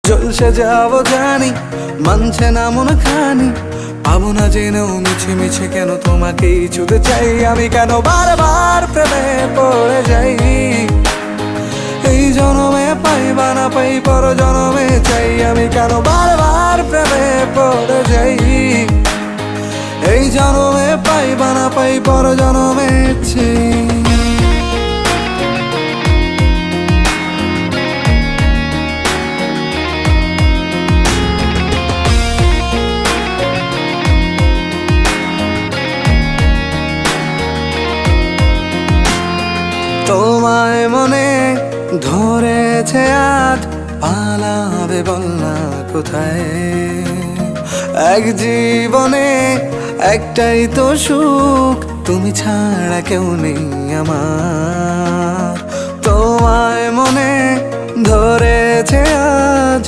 জলসে যাব জানি, মানছে না মন খানি। পাবো না জেনেও মিছে মিছে কেন তোমাকেই ছুতে চাই আমি, কেন বারবার প্রেমে পড়ে যাই। এই জনমে পাই বা না পাই পর জনমে চাই আমি, কেন বারবার প্রেমে পড়ে যাই। এই জনমে পাই বা না পাই পর জনমে চাই। তোমায় মনে ধরেছে আজ, পালাবে বল না কোথায়। এক জীবনে একটাই তো সুখ, তুমি ছাড়া কেউ নেই আমার। তোমায় মনে ধরেছে আজ,